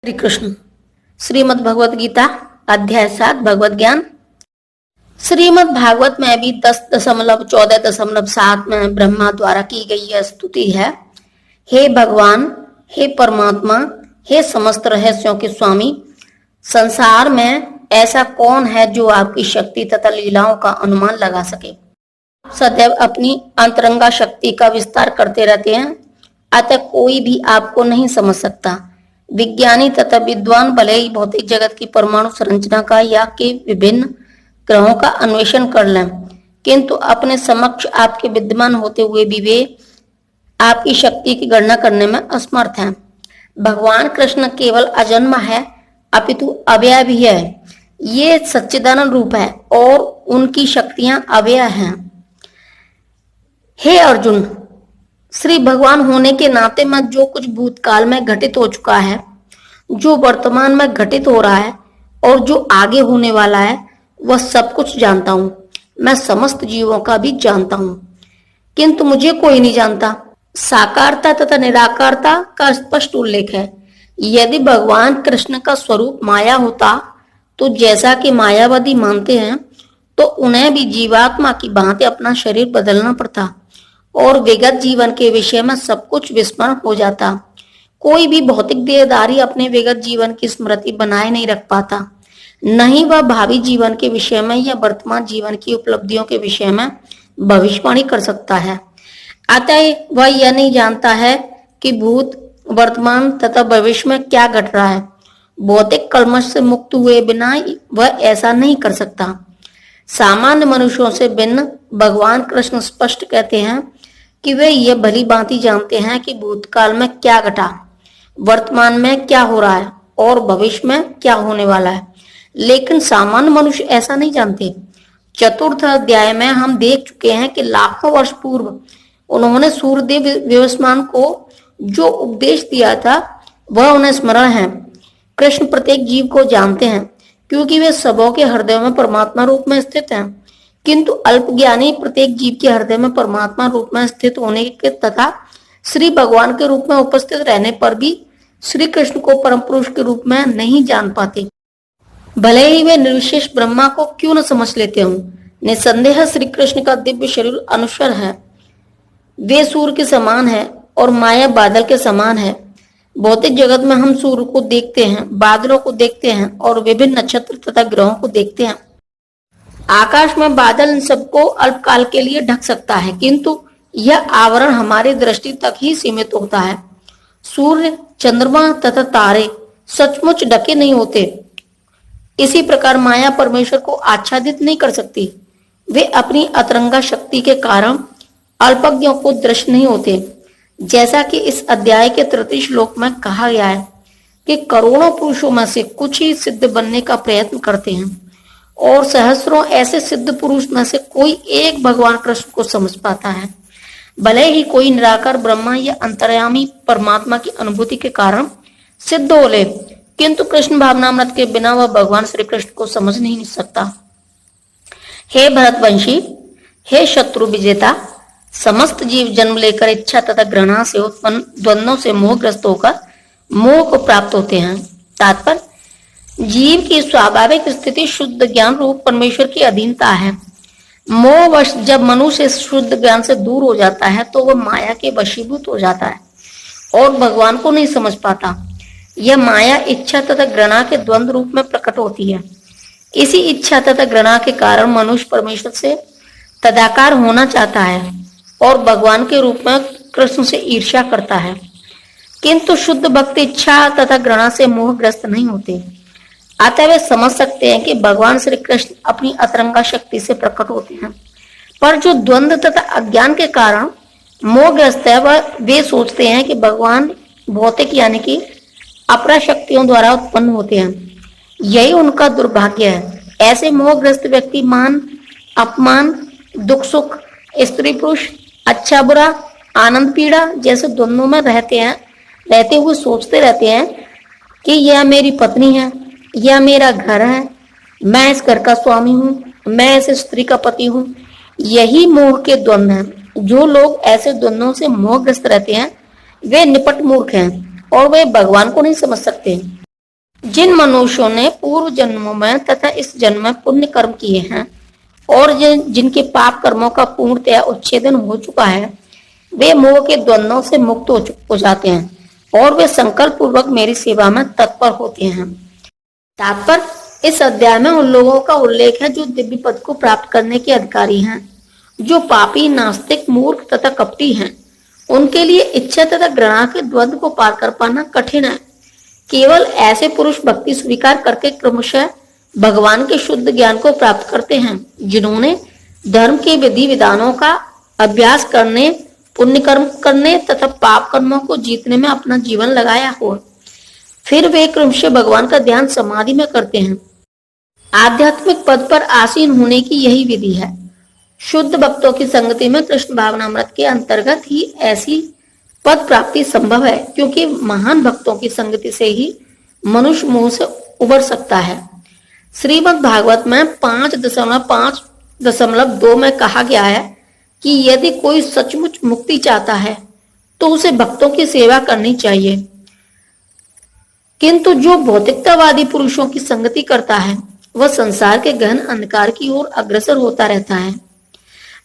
श्री कृष्ण। श्रीमद् भगवत गीता अध्याय 7 भगवत ज्ञान। श्रीमद् भागवत में भी 10.14.7 में ब्रह्मा द्वारा की गई यह स्तुति है। हे भगवान, हे परमात्मा, हे समस्त रहस्यों के स्वामी, संसार में ऐसा कौन है जो आपकी शक्ति तथा लीलाओं का अनुमान लगा सके। सदैव अपनी अंतरंगा शक्ति का विस्तार करते रहते हैं, अतः कोई भी आपको नहीं समझ सकता। विज्ञानी तथा विद्वान भले ही भौतिक जगत की परमाणु संरचना का या के विभिन्न ग्रहों का अन्वेषण कर लें, किंतु अपने समक्ष आपके विद्यमान होते हुए भी वे आपकी शक्ति की गणना करने में असमर्थ हैं। भगवान कृष्ण केवल अजन्मा है, अपितु अव्यय भी है। ये सच्चिदानंद रूप है और उनकी शक्तियां अव्यय हैं। हे अर्जुन, श्री भगवान होने के नाते मैं जो कुछ भूतकाल में घटित हो चुका है, जो वर्तमान में घटित हो रहा है और जो आगे होने वाला है, वह सब कुछ जानता हूं। मैं समस्त जीवों का भी जानता हूं, किंतु मुझे कोई नहीं जानता। साकारता तथा निराकारता का स्पष्ट उल्लेख है। यदि भगवान कृष्ण का स्वरूप माया होता तो जैसा कि मायावादी मानते हैं, तो उन्हें भी जीवात्मा की भांति अपना शरीर बदलना पड़ता और विगत जीवन के विषय में सब कुछ विस्मरण हो जाता। कोई भी भौतिक देहधारी अपने विगत जीवन की स्मृति बनाए नहीं रख पाता, नहीं वह भावी जीवन के विषय में या वर्तमान जीवन की उपलब्धियों के विषय में भविष्यवाणी कर सकता है। अतः वह यह नहीं जानता है कि भूत, वर्तमान तथा भविष्य में क्या घट रहा है। भौतिक कल्मश से मुक्त हुए बिना वह ऐसा नहीं कर सकता। सामान्य मनुष्यों से भिन्न भगवान कृष्ण स्पष्ट कहते हैं कि वे ये भली भांति जानते हैं कि भूतकाल में क्या घटा, वर्तमान में क्या हो रहा है और भविष्य में क्या होने वाला है, लेकिन सामान्य मनुष्य ऐसा नहीं जानते। चतुर्थ अध्याय में हम देख चुके हैं कि लाखों वर्ष पूर्व उन्होंने सूर्यदेव विवस्वान को जो उपदेश दिया था वह उन्हें स्मरण है। कृष्ण प्रत्येक जीव को जानते हैं क्योंकि वे सबों के हृदय में परमात्मा रूप में स्थित हैं, किंतु अल्पज्ञानी प्रत्येक जीव के हृदय में परमात्मा रूप में स्थित होने के तथा श्री भगवान के रूप में उपस्थित रहने पर भी श्री कृष्ण को परम पुरुष के रूप में नहीं जान पाते, भले ही वे निर्विशेष ब्रह्मा को क्यों न समझ लेते हों। निसंदेह श्री कृष्ण का दिव्य शरीर अनुस्वर है। वे सूर्य के समान है और माया बादल के समान है। भौतिक जगत में हम सूर्य को देखते हैं, बादलों को देखते हैं और विभिन्न नक्षत्र तथा ग्रहों को देखते हैं। आकाश में बादल इन सबको अल्पकाल के लिए ढक सकता है, किंतु यह आवरण हमारी दृष्टि तक ही सीमित होता है। सूर्य, चंद्रमा तथा तारे सचमुच ढके नहीं होते। इसी प्रकार माया परमेश्वर को आच्छादित नहीं कर सकती। वे अपनी अतरंगा शक्ति के कारण अल्पज्ञों को दृश्य नहीं होते। जैसा कि इस अध्याय के 33 श्लोक में कहा गया है कि करोड़ों पुरुषों में से कुछ ही सिद्ध बनने का प्रयत्न करते हैं और सहस्रों ऐसे सिद्ध पुरुष में से कोई एक भगवान कृष्ण को समझ पाता है। भले ही कोई निराकार ब्रह्मा या अंतर्यामी परमात्मा की अनुभूति के कारण सिद्ध हो ले, किंतु कृष्ण भावनामृत के बिना वह भगवान श्री कृष्ण को समझ नहीं सकता। हे भरतवंशी, हे शत्रु विजेता, समस्त जीव जन्म लेकर इच्छा तथा घृणा से उत्पन्न द्वंद्वों से मोहग्रस्त होकर मोह को प्राप्त होते हैं। तात्पर्य, जीव की स्वाभाविक स्थिति शुद्ध ज्ञान रूप परमेश्वर की अधीनता है। मोहवश जब मनुष्य शुद्ध ज्ञान से दूर हो जाता है तो वह माया के वशीभूत हो जाता है और भगवान को नहीं समझ पाता। यह माया इच्छा तथा घृणा के द्वंद्व रूप में प्रकट होती है। इसी इच्छा तथा घृणा के कारण मनुष्य परमेश्वर से तदाकार होना चाहता है और भगवान के रूप में कृष्ण से ईर्ष्या करता है, किंतु शुद्ध भक्त इच्छा तथा घृणा से मोहग्रस्त नहीं होते। अतः वे समझ सकते हैं कि भगवान श्री कृष्ण अपनी अतरंगा शक्ति से प्रकट होते हैं, पर जो द्वंद्व तथा अज्ञान के कारण मोहग्रस्त है वह वे सोचते हैं कि भगवान भौतिक यानी कि अपरा शक्तियों द्वारा उत्पन्न होते हैं। यही उनका दुर्भाग्य है। ऐसे मोहग्रस्त व्यक्ति मान, अपमान, दुख सुख, स्त्री पुरुष, अच्छा बुरा, आनंद पीड़ा जैसे द्वंद्वों में रहते हुए सोचते रहते हैं कि यह मेरी पत्नी है, यह मेरा घर है, मैं इस घर का स्वामी हूँ, मैं इस स्त्री का पति हूँ। यही मोह के द्वंद्व हैं। जो लोग ऐसे द्वंद्वों से मोहग्रस्त रहते हैं वे निपट मूर्ख हैं और वे भगवान को नहीं समझ सकते। जिन मनुष्यों ने पूर्व जन्मों में तथा इस जन्म में पुण्य कर्म किए हैं और जिनके पाप कर्मों का पूर्णतया उच्छेदन हो चुका है, वे मोह के द्वंद्वों से मुक्त हो जाते हैं और वे संकल्प पूर्वक मेरी सेवा में तत्पर होते हैं। तात्पर्य, इस अध्याय में उन लोगों का उल्लेख है जो दिव्य पद को प्राप्त करने के अधिकारी हैं। जो पापी, नास्तिक, मूर्ख तथा कपटी हैं, उनके लिए इच्छा तथा घृणा के द्वंद्व को पार कर पाना कठिन है। केवल ऐसे पुरुष भक्ति स्वीकार करके क्रमशः भगवान के शुद्ध ज्ञान को प्राप्त करते हैं, जिन्होंने धर्म के विधि विधानों का अभ्यास करने, पुण्य कर्म करने तथा पाप कर्मों को जीतने में अपना जीवन लगाया हो। फिर वे क्रमशः भगवान का ध्यान समाधि में करते हैं। आध्यात्मिक पद पर आसीन होने की यही विधि है। शुद्ध भक्तों की संगति में कृष्ण भावनामृत के अंतर्गत ही ऐसी पद प्राप्ति संभव है, क्योंकि महान भक्तों की संगति से ही मनुष्य मोह से उबर सकता है। श्रीमद् भागवत में 5.5.2 में कहा गया है कि यदि कोई सचमुच मुक्ति चाहता है तो उसे भक्तों की सेवा करनी चाहिए, किंतु जो भौतिकतावादी पुरुषों की संगति करता है वह संसार के गहन अंधकार की ओर अग्रसर होता रहता है।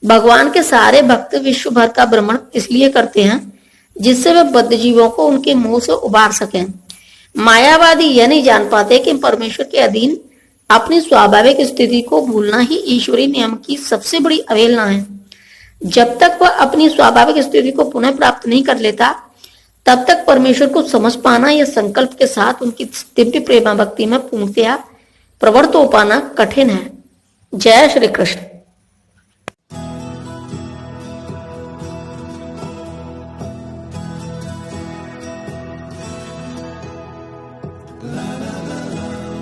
भगवान के सारे भक्त विश्व भर का भ्रमण इसलिए करते हैं जिससे वे बद्ध जीवों को उनके मुंह से उबार सकें। मायावादी यह नहीं जान पाते कि परमेश्वर के अधीन अपनी स्वाभाविक स्थिति को भूलना ही ईश्वरीय नियम की सबसे बड़ी अवहेलना है। जब तक वह अपनी स्वाभाविक स्थिति को पुनः प्राप्त नहीं कर लेता, तब तक परमेश्वर को समझ पाना या संकल्प के साथ उनकी दिव्य प्रेमा भक्ति में पूर्णतया प्रवृत्त हो पाना कठिन है। जय श्री कृष्ण।